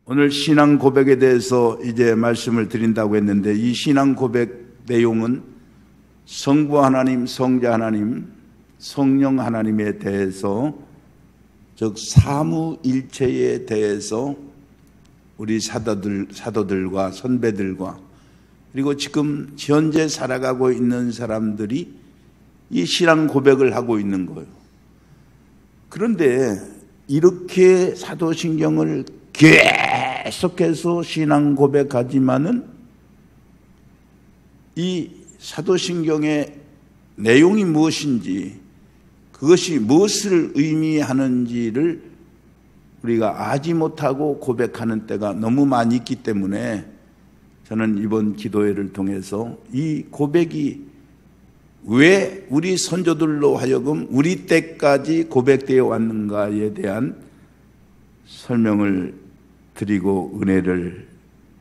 오늘 신앙 고백에 대해서 이제 말씀을 드린다고 했는데, 이 신앙 고백 내용은 성부 하나님, 성자 하나님, 성령 하나님에 대해서, 즉 삼위일체에 대해서 우리 사도들과 선배들과 그리고 지금 현재 살아가고 있는 사람들이 이 신앙 고백을 하고 있는 거예요. 그런데 이렇게 사도신경을 계속해서 신앙 고백하지만은 이 사도신경의 내용이 무엇인지, 그것이 무엇을 의미하는지를 우리가 알지 못하고 고백하는 때가 너무 많이 있기 때문에, 저는 이번 기도회를 통해서 이 고백이 왜 우리 선조들로 하여금 우리 때까지 고백되어 왔는가에 대한 설명을 드리고 은혜를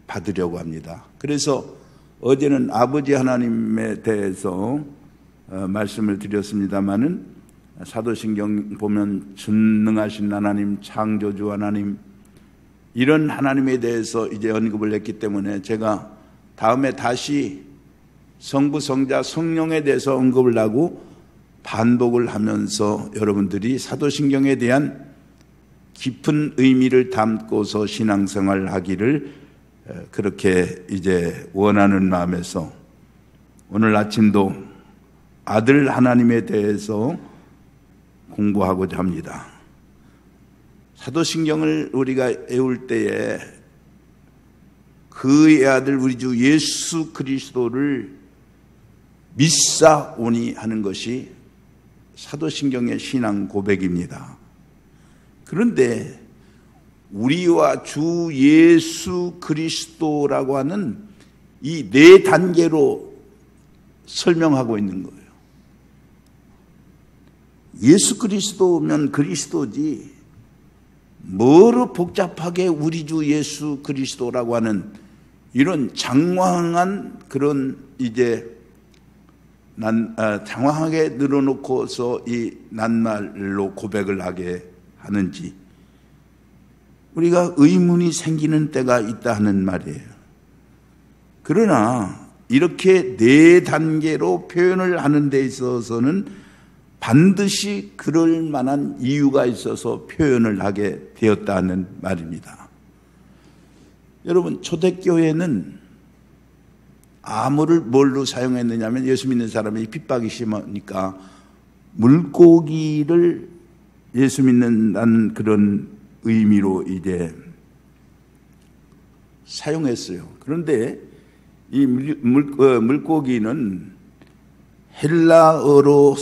받으려고 합니다. 그래서 어제는 아버지 하나님에 대해서 말씀을 드렸습니다마는, 사도신경 보면 전능하신 하나님, 창조주 하나님, 이런 하나님에 대해서 이제 언급을 했기 때문에 제가 다음에 다시 성부, 성자, 성령에 대해서 언급을 하고 반복을 하면서 여러분들이 사도신경에 대한 깊은 의미를 담고서 신앙생활을 하기를 그렇게 이제 원하는 마음에서 오늘 아침도 아들 하나님에 대해서 공부하고자 합니다. 사도신경을 우리가 외울 때에 그의 아들 우리 주 예수 그리스도를 믿사오니 하는 것이 사도신경의 신앙 고백입니다. 그런데 우리와 주 예수 그리스도라고 하는 이 네 단계로 설명하고 있는 거예요. 예수 그리스도면 그리스도지, 뭐로 복잡하게 우리 주 예수 그리스도라고 하는 이런 장황한 그런 이제 장황하게 늘어놓고서 이 낱말로 고백을 하게 하는지 우리가 의문이 생기는 때가 있다 하는 말이에요. 그러나 이렇게 네 단계로 표현을 하는 데 있어서는 반드시 그럴 만한 이유가 있어서 표현을 하게 되었다는 말입니다. 여러분, 초대교회는 암호를 뭘로 사용했느냐면, 예수 믿는 사람이 핍박이 심하니까 물고기를 예수 믿는다는 그런 의미로 이제 사용했어요. 그런데 이 물고기는 헬라어로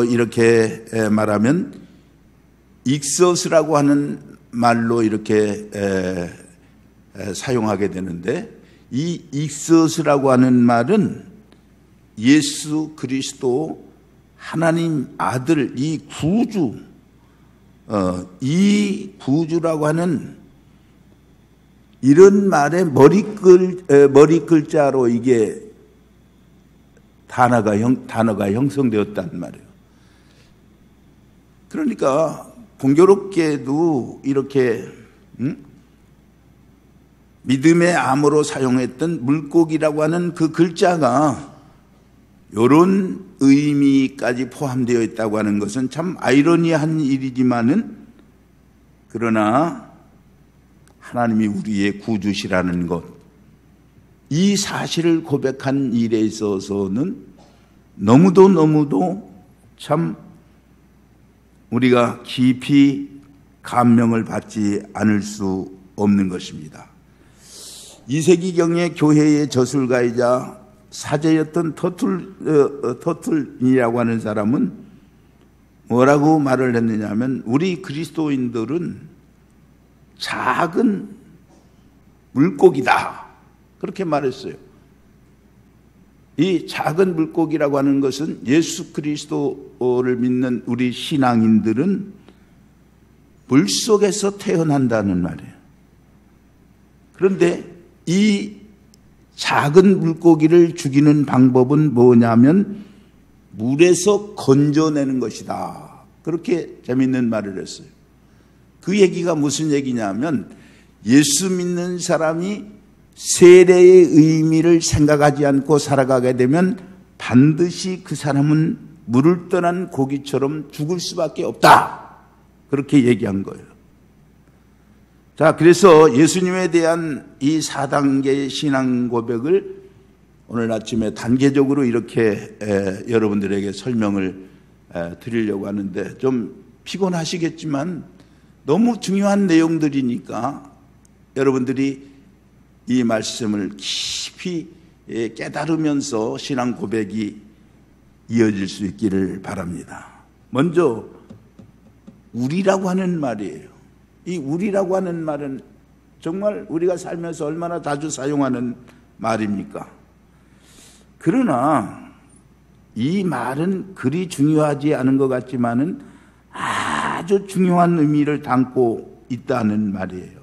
이렇게 말하면 익서스라고 하는 말로 이렇게 사용하게 되는데, 이 익서스라고 하는 말은 예수 그리스도 하나님 아들, 이 구주, 이 구주라고 하는 이런 말의 머리 글자로 이게 단어가 형성되었단 말이에요. 그러니까 공교롭게도 이렇게 믿음의 암호로 사용했던 물고기라고 하는 그 글자가 이런 의미까지 포함되어 있다고 하는 것은 참 아이러니한 일이지만은, 그러나 하나님이 우리의 구주시라는 것, 이 사실을 고백한 일에 있어서는 너무도 참 우리가 깊이 감명을 받지 않을 수 없는 것입니다. 2세기경의 교회의 저술가이자 사제였던 터툴이라고 하는 사람은 뭐라고 말을 했느냐면, 우리 그리스도인들은 작은 물고기다, 그렇게 말했어요. 이 작은 물고기라고 하는 것은 예수 그리스도를 믿는 우리 신앙인들은 물속에서 태어난다는 말이에요. 그런데 이 작은 물고기를 죽이는 방법은 뭐냐면 물에서 건져내는 것이다, 그렇게 재밌는 말을 했어요. 그 얘기가 무슨 얘기냐면, 예수 믿는 사람이 세례의 의미를 생각하지 않고 살아가게 되면 반드시 그 사람은 물을 떠난 고기처럼 죽을 수밖에 없다. 그렇게 얘기한 거예요. 자, 그래서 예수님에 대한 이 4단계의 신앙 고백을 오늘 아침에 단계적으로 이렇게 여러분들에게 설명을 드리려고 하는데, 좀 피곤하시겠지만 너무 중요한 내용들이니까 여러분들이 이 말씀을 깊이 깨달으면서 신앙 고백이 이어질 수 있기를 바랍니다. 먼저 우리라고 하는 말이에요. 이 우리라고 하는 말은 정말 우리가 살면서 얼마나 자주 사용하는 말입니까? 그러나 이 말은 그리 중요하지 않은 것 같지만은 아주 중요한 의미를 담고 있다는 말이에요.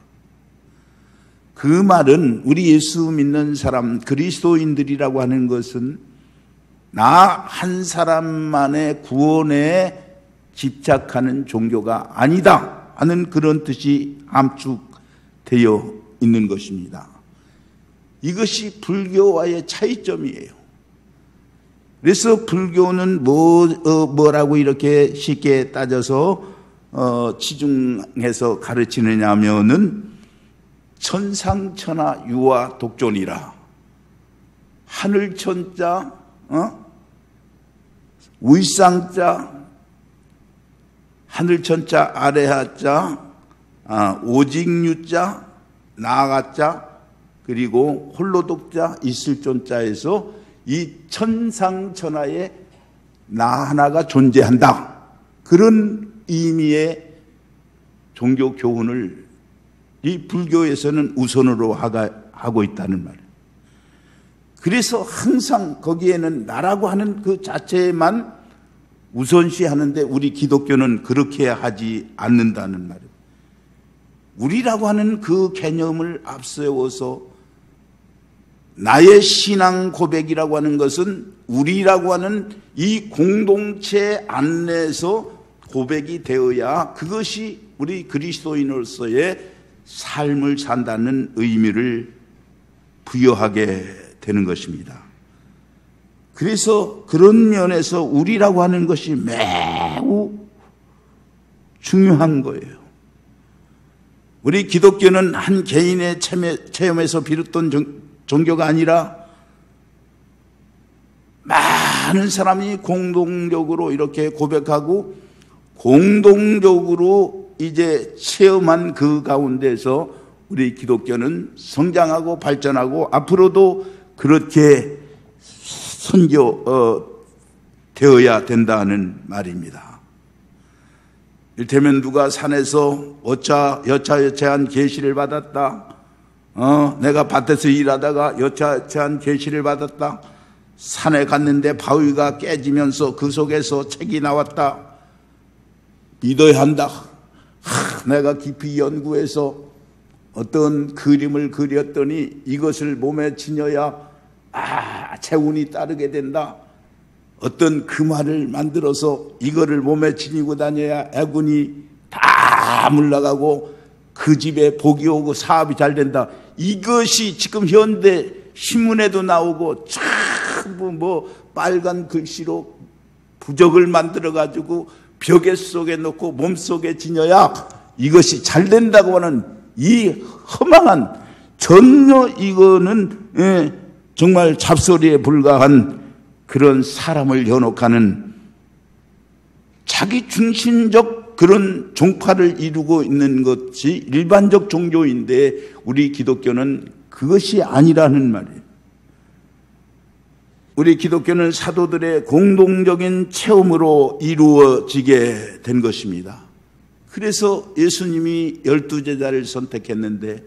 그 말은 우리 예수 믿는 사람, 그리스도인들이라고 하는 것은 나 한 사람만의 구원에 집착하는 종교가 아니다 하는 그런 뜻이 함축되어 있는 것입니다. 이것이 불교와의 차이점이에요. 그래서 불교는 뭐라고 이렇게 쉽게 따져서 치중해서 가르치느냐 하면은 천상천하 유아 독존이라. 하늘천자, 위상자, 하늘천자 아래하자, 오직유자, 나아가자, 그리고 홀로독자, 있을존자에서 이 천상천하에 나 하나가 존재한다. 그런 의미의 종교 교훈을 이 불교에서는 우선으로 하고 있다는 말이에요. 그래서 항상 거기에는 나라고 하는 그 자체만 우선시하는데 우리 기독교는 그렇게 하지 않는다는 말이에요. 우리라고 하는 그 개념을 앞세워서 나의 신앙 고백이라고 하는 것은 우리라고 하는 이 공동체 안에서 고백이 되어야 그것이 우리 그리스도인으로서의 삶을 산다는 의미를 부여하게 되는 것입니다. 그래서 그런 면에서 우리라고 하는 것이 매우 중요한 거예요. 우리 기독교는 한 개인의 체험에서 비롯된 종교가 아니라 많은 사람이 공동적으로 이렇게 고백하고 공동적으로 이제 체험한 그 가운데서 우리 기독교는 성장하고 발전하고 앞으로도 그렇게 되어야 된다는 말입니다. 이를테면 누가 산에서 여차여차한 계시를 받았다. 내가 밭에서 일하다가 여차여차한 계시를 받았다. 산에 갔는데 바위가 깨지면서 그 속에서 책이 나왔다. 믿어야 한다. 내가 깊이 연구해서 어떤 그림을 그렸더니 이것을 몸에 지녀야 재운이 따르게 된다. 어떤 금화를 만들어서 이거를 몸에 지니고 다녀야 애군이 다 물러가고 그 집에 복이 오고 사업이 잘 된다. 이것이 지금 현대 신문에도 나오고 전부 빨간 글씨로 부적을 만들어 가지고 벽에 속에 놓고 몸속에 지녀야 이것이 잘 된다고 하는 이 허망한, 전혀 이거는 정말 잡소리에 불과한 그런 사람을 현혹하는 자기 중심적 그런 종파를 이루고 있는 것이 일반적 종교인데 우리 기독교는 그것이 아니라는 말이에요. 우리 기독교는 사도들의 공동적인 체험으로 이루어지게 된 것입니다. 그래서 예수님이 12제자를 선택했는데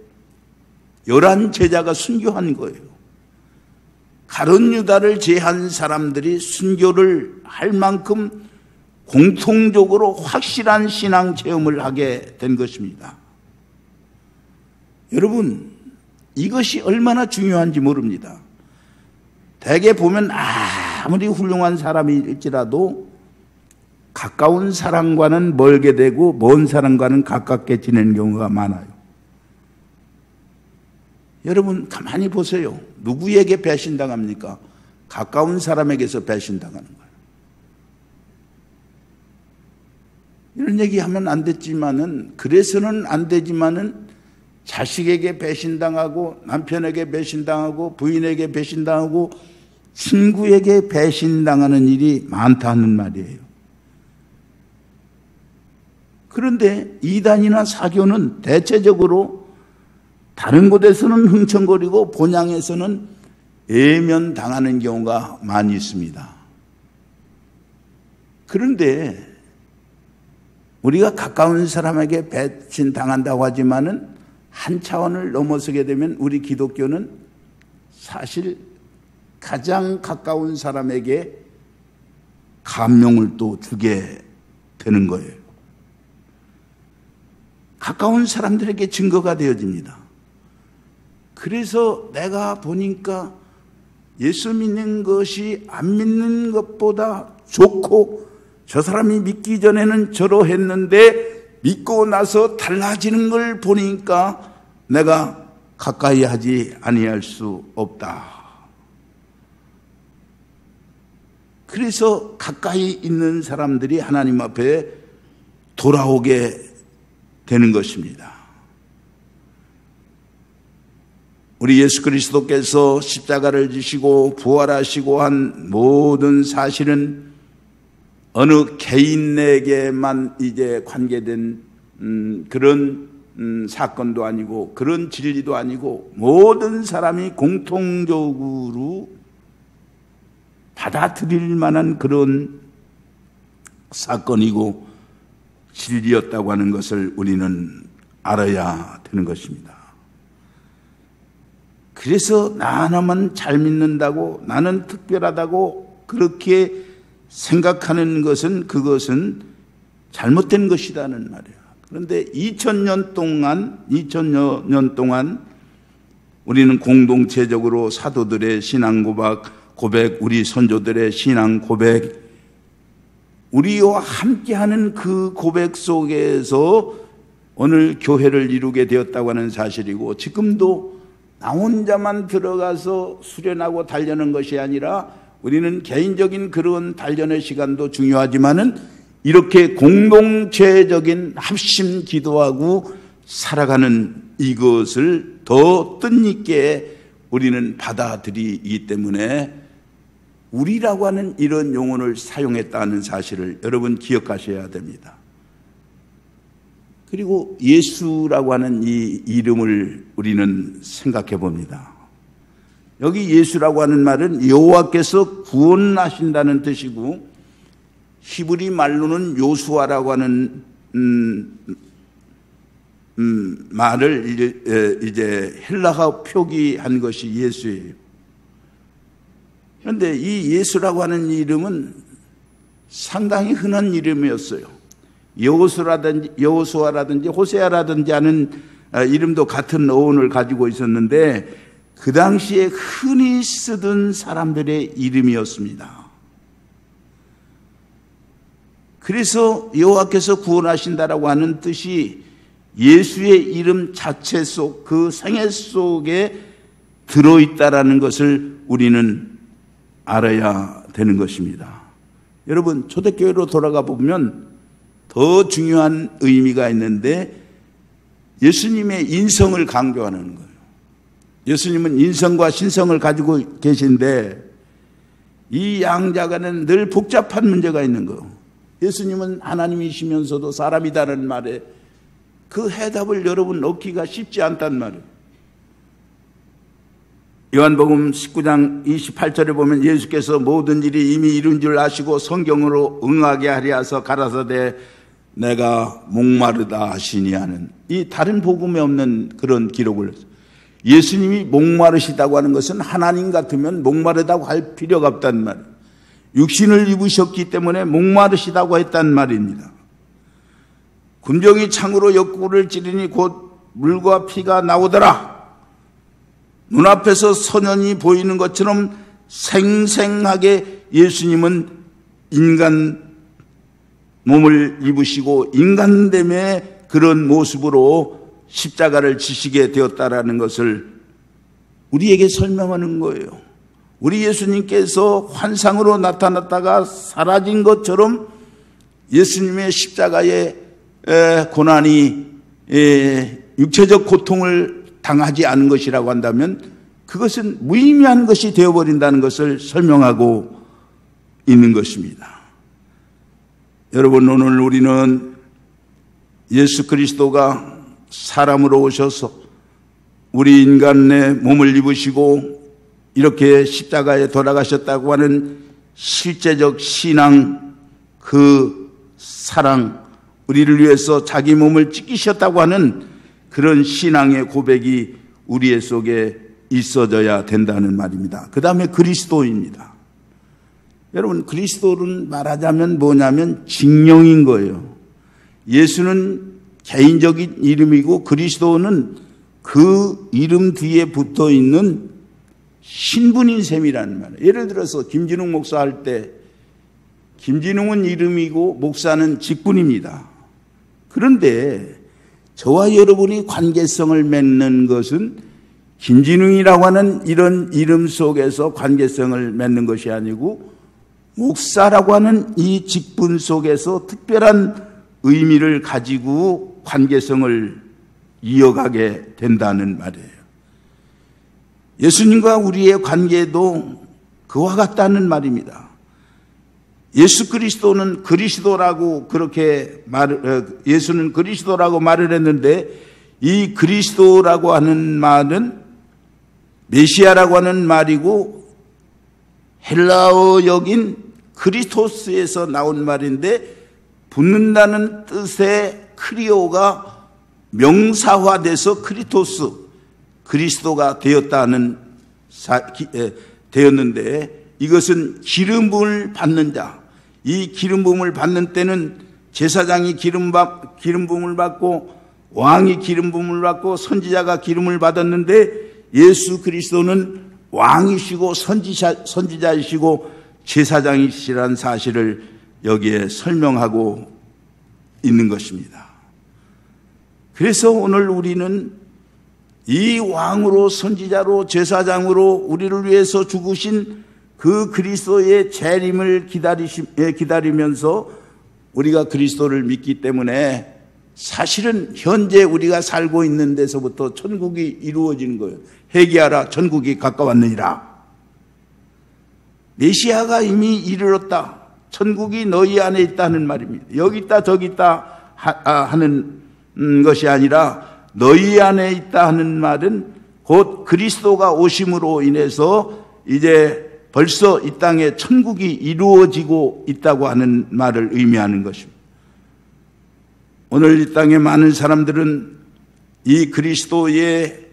11제자가 순교한 거예요. 가룟 유다를 제한 사람들이 순교를 할 만큼 공통적으로 확실한 신앙 체험을 하게 된 것입니다. 여러분, 이것이 얼마나 중요한지 모릅니다. 대개 보면 아무리 훌륭한 사람일지라도 가까운 사람과는 멀게 되고 먼 사람과는 가깝게 지내는 경우가 많아요. 여러분 가만히 보세요. 누구에게 배신당합니까? 가까운 사람에게서 배신당하는 거예요. 이런 얘기하면 안 됐지만은, 그래서는 안 되지만은 자식에게 배신당하고 남편에게 배신당하고 부인에게 배신당하고 친구에게 배신당하는 일이 많다는 말이에요. 그런데 이단이나 사교는 대체적으로 다른 곳에서는 흥청거리고 본향에서는 외면당하는 경우가 많이 있습니다. 그런데 우리가 가까운 사람에게 배신당한다고 하지만은 한 차원을 넘어서게 되면 우리 기독교는 사실 가장 가까운 사람에게 감명을 또 주게 되는 거예요. 가까운 사람들에게 증거가 되어집니다. 그래서 내가 보니까 예수 믿는 것이 안 믿는 것보다 좋고, 저 사람이 믿기 전에는 저러했는데 믿고 나서 달라지는 걸 보니까 내가 가까이 하지 아니할 수 없다. 그래서 가까이 있는 사람들이 하나님 앞에 돌아오게 되는 것입니다. 우리 예수 그리스도께서 십자가를 지시고 부활하시고 한 모든 사실은 어느 개인에게만 이제 관계된 그런 사건도 아니고 그런 진리도 아니고 모든 사람이 공통적으로 받아들일 만한 그런 사건이고 진리였다고 하는 것을 우리는 알아야 되는 것입니다. 그래서 나 하나만 잘 믿는다고, 나는 특별하다고 그렇게 생각하는 것은, 그것은 잘못된 것이라는 말이에요. 그런데 2000년 동안 우리는 공동체적으로 사도들의 신앙 고백, 우리 선조들의 신앙 고백, 우리와 함께하는 그 고백 속에서 오늘 교회를 이루게 되었다고 하는 사실이고, 지금도 나 혼자만 들어가서 수련하고 단련한 것이 아니라 우리는 개인적인 그런 단련의 시간도 중요하지만은 이렇게 공동체적인 합심 기도하고 살아가는 이것을 더 뜻있게 우리는 받아들이기 때문에 우리라고 하는 이런 용어를 사용했다는 사실을 여러분 기억하셔야 됩니다. 그리고 예수라고 하는 이 이름을 우리는 생각해 봅니다. 여기 예수라고 하는 말은 여호와께서 구원하신다는 뜻이고, 히브리 말로는 요수아라고 하는 말을 이제 헬라어 표기한 것이 예수예요. 그런데 이 예수라고 하는 이름은 상당히 흔한 이름이었어요. 여호수아라든지 호세아라든지 하는 이름도 같은 어원을 가지고 있었는데 그 당시에 흔히 쓰던 사람들의 이름이었습니다. 그래서 여호와께서 구원하신다라고 하는 뜻이 예수의 이름 자체 속, 그 생애 속에 들어있다라는 것을 우리는 알아야 되는 것입니다. 여러분, 초대교회로 돌아가 보면 더 중요한 의미가 있는데 예수님의 인성을 강조하는 거예요. 예수님은 인성과 신성을 가지고 계신데 이 양자간에는 늘 복잡한 문제가 있는 거예요. 예수님은 하나님이시면서도 사람이다라는 말에 그 해답을 여러분 얻기가 쉽지 않단 말이에요. 요한복음 19장 28절에 보면 예수께서 모든 일이 이미 이룬 줄 아시고 성경으로 응하게 하려 하서 가라사대 내가 목마르다 하시니 하는, 이 다른 복음에 없는 그런 기록을 했어요. 예수님이 목마르시다고 하는 것은 하나님 같으면 목마르다고 할 필요가 없단 말이에요. 육신을 입으셨기 때문에 목마르시다고 했단 말입니다. 군병이 창으로 옆구리를 찌르니 곧 물과 피가 나오더라. 눈앞에서 선현이 보이는 것처럼 생생하게 예수님은 인간 몸을 입으시고 인간됨의 그런 모습으로 십자가를 지시게 되었다라는 것을 우리에게 설명하는 거예요. 우리 예수님께서 환상으로 나타났다가 사라진 것처럼 예수님의 십자가의 고난이 육체적 고통을 당하지 않은 것이라고 한다면 그것은 무의미한 것이 되어버린다는 것을 설명하고 있는 것입니다. 여러분, 오늘 우리는 예수 그리스도가 사람으로 오셔서 우리 인간의 몸을 입으시고 이렇게 십자가에 돌아가셨다고 하는 실제적 신앙, 그 사랑, 우리를 위해서 자기 몸을 찢기셨다고 하는 그런 신앙의 고백이 우리의 속에 있어져야 된다는 말입니다. 그 다음에 그리스도입니다. 여러분, 그리스도는 말하자면 뭐냐면 직령인 거예요. 예수는 개인적인 이름이고 그리스도는 그 이름 뒤에 붙어 있는 신분인 셈이라는 말이에요. 예를 들어서 김진웅 목사 할 때 김진웅은 이름이고 목사는 직분입니다. 그런데 저와 여러분이 관계성을 맺는 것은 김진웅이라고 하는 이런 이름 속에서 관계성을 맺는 것이 아니고 목사라고 하는 이 직분 속에서 특별한 의미를 가지고 관계성을 이어가게 된다는 말이에요. 예수님과 우리의 관계도 그와 같다는 말입니다. 예수 그리스도는 그리스도라고 예수는 그리스도라고 말을 했는데 이 그리스도라고 하는 말은 메시아라고 하는 말이고 헬라어역인 크리스토스에서 나온 말인데 붙는다는 뜻의 크리오가 명사화돼서 크리토스, 그리스도가 되었는데 이것은 기름 부음을 받는 자, 이 기름 부음을 받는 때는 제사장이 기름 부음을 받고 왕이 기름 부음을 받고 선지자가 기름을 받았는데 예수 그리스도는 왕이시고 선지자이시고 제사장이시라는 사실을 여기에 설명하고 있는 것입니다. 그래서 오늘 우리는 이 왕으로 선지자로 제사장으로 우리를 위해서 죽으신 그 그리스도의 재림을 기다리면서 우리가 그리스도를 믿기 때문에 사실은 현재 우리가 살고 있는 데서부터 천국이 이루어지는 거예요. 회개하라, 천국이 가까웠느니라. 메시아가 이미 이르렀다. 천국이 너희 안에 있다는 말입니다. 여기 있다 저기 있다 하는 것이 아니라 너희 안에 있다 하는 말은 곧 그리스도가 오심으로 인해서 이제 벌써 이 땅에 천국이 이루어지고 있다고 하는 말을 의미하는 것입니다. 오늘 이 땅에 많은 사람들은 이 그리스도의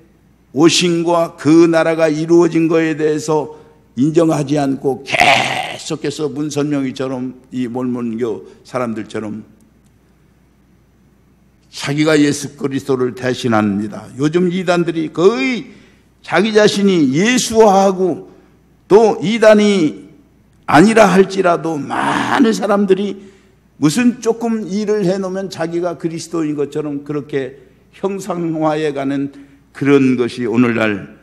오심과 그 나라가 이루어진 것에 대해서 인정하지 않고 계속해서 문선명이처럼 이 몰몬교 사람들처럼 자기가 예수 그리스도를 대신합니다. 요즘 이단들이 거의 자기 자신이 예수화하고 또 이단이 아니라 할지라도 많은 사람들이 무슨 조금 일을 해놓으면 자기가 그리스도인 것처럼 그렇게 형상화해 가는 그런 것이 오늘날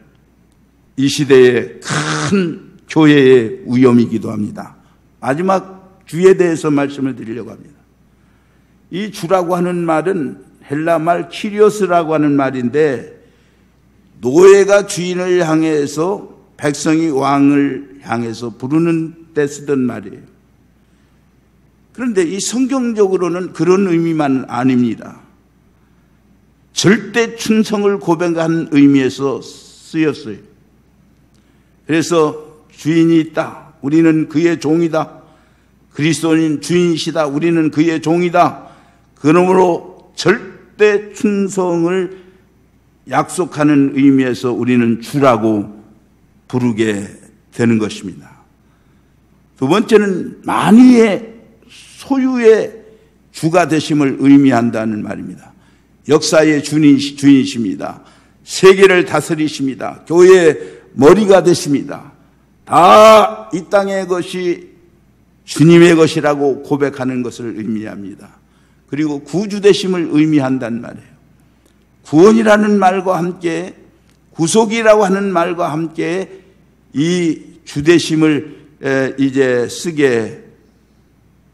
이 시대의 큰 교회의 위험이기도 합니다. 마지막 주에 대해서 말씀을 드리려고 합니다. 이 주라고 하는 말은 헬라말 키리오스라고 하는 말인데 노예가 주인을 향해서 백성이 왕을 향해서 부르는 때 쓰던 말이에요. 그런데 이 성경적으로는 그런 의미만 아닙니다. 절대 충성을 고백한 의미에서 쓰였어요. 그래서 주인이 있다. 우리는 그의 종이다. 그리스도는 주인이시다. 우리는 그의 종이다. 그러므로 절대 충성을 약속하는 의미에서 우리는 주라고 부르게 되는 것입니다. 두 번째는 만유의 소유의 주가 되심을 의미한다는 말입니다. 역사의 주인이십니다. 세계를 다스리십니다. 교회의 머리가 되십니다. 다 이 땅의 것이 주님의 것이라고 고백하는 것을 의미합니다. 그리고 구주 되심을 의미한단 말이에요. 구원이라는 말과 함께 구속이라고 하는 말과 함께 이 주되심을 이제 쓰게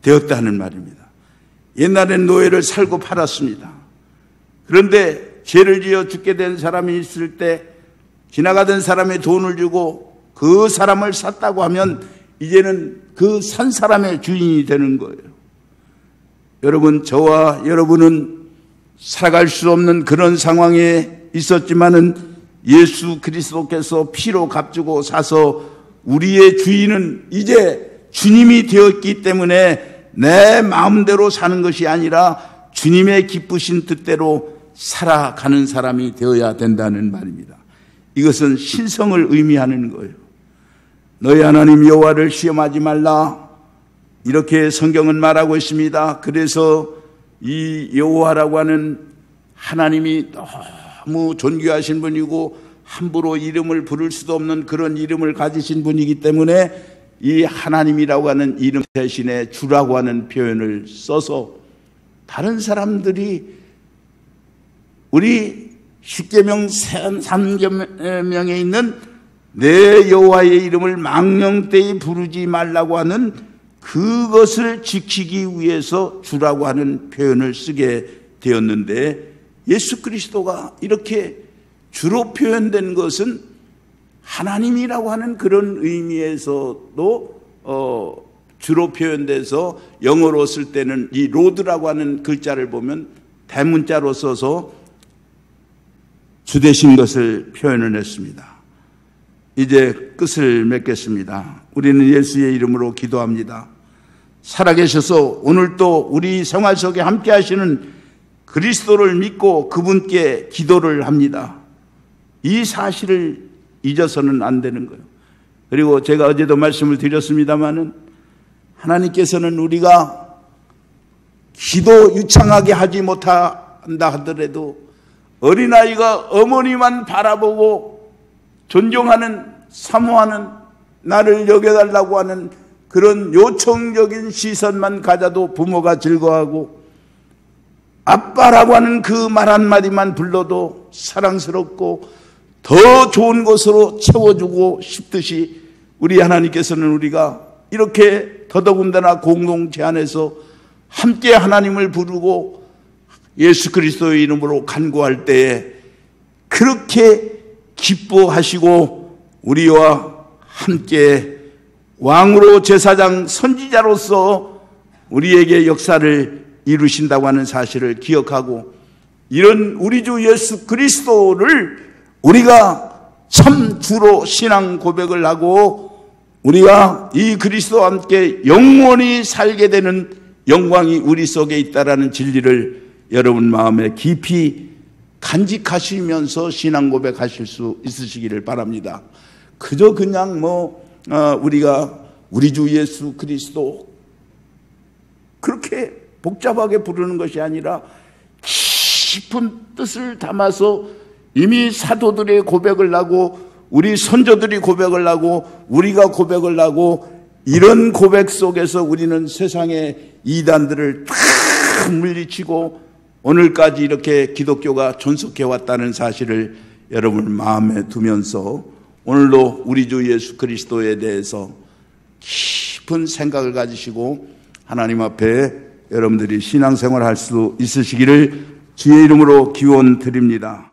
되었다는 말입니다. 옛날엔 노예를 살고 팔았습니다. 그런데 죄를 지어 죽게 된 사람이 있을 때 지나가던 사람의 돈을 주고 그 사람을 샀다고 하면 이제는 그 산 사람의 주인이 되는 거예요. 여러분, 저와 여러분은 살아갈 수 없는 그런 상황에 있었지만은 예수 그리스도께서 피로 값주고 사서 우리의 주인은 이제 주님이 되었기 때문에 내 마음대로 사는 것이 아니라 주님의 기쁘신 뜻대로 살아가는 사람이 되어야 된다는 말입니다. 이것은 신성을 의미하는 거예요. 너희 하나님 여호와를 시험하지 말라, 이렇게 성경은 말하고 있습니다. 그래서 이 여호와라고 하는 하나님이 너무 존귀하신 분이고 함부로 이름을 부를 수도 없는 그런 이름을 가지신 분이기 때문에 이 하나님이라고 하는 이름 대신에 주라고 하는 표현을 써서 다른 사람들이 우리 십계명 3계명에 있는 내 여호와의 이름을 망령되이 부르지 말라고 하는 그것을 지키기 위해서 주라고 하는 표현을 쓰게 되었는데, 예수 그리스도가 이렇게 주로 표현된 것은 하나님이라고 하는 그런 의미에서도 주로 표현돼서 영어로 쓸 때는 이 로드라고 하는 글자를 보면 대문자로 써서 주되신 것을 표현을 했습니다. 이제 끝을 맺겠습니다. 우리는 예수의 이름으로 기도합니다. 살아계셔서 오늘도 우리 생활 속에 함께 하시는 그리스도를 믿고 그분께 기도를 합니다. 이 사실을 잊어서는 안 되는 거예요. 그리고 제가 어제도 말씀을 드렸습니다마는 하나님께서는 우리가 기도 유창하게 하지 못한다 하더라도 어린아이가 어머니만 바라보고 존경하는, 사모하는, 나를 여겨달라고 하는 그런 요청적인 시선만 가져도 부모가 즐거워하고, 아빠라고 하는 그 말 한마디만 불러도 사랑스럽고 더 좋은 것으로 채워주고 싶듯이 우리 하나님께서는 우리가 이렇게 더더군다나 공동체 안에서 함께 하나님을 부르고 예수 그리스도의 이름으로 간구할 때에 그렇게 기뻐하시고 우리와 함께 왕으로 제사장 선지자로서 우리에게 역사를 이루신다고 하는 사실을 기억하고, 이런 우리 주 예수 그리스도를 우리가 참 주로 신앙 고백을 하고 우리가 이 그리스도와 함께 영원히 살게 되는 영광이 우리 속에 있다라는 진리를 여러분 마음에 깊이 간직하시면서 신앙 고백하실 수 있으시기를 바랍니다. 그저 그냥 우리가 우리 주 예수 그리스도 그렇게 복잡하게 부르는 것이 아니라 깊은 뜻을 담아서 이미 사도들의 고백을 하고 우리 선조들이 고백을 하고 우리가 고백을 하고, 이런 고백 속에서 우리는 세상의 이단들을 다 물리치고 오늘까지 이렇게 기독교가 존속해 왔다는 사실을 여러분 마음에 두면서 오늘도 우리 주 예수 그리스도에 대해서 깊은 생각을 가지시고 하나님 앞에 여러분들이 신앙생활 할 수 있으시기를 주의 이름으로 기원 드립니다.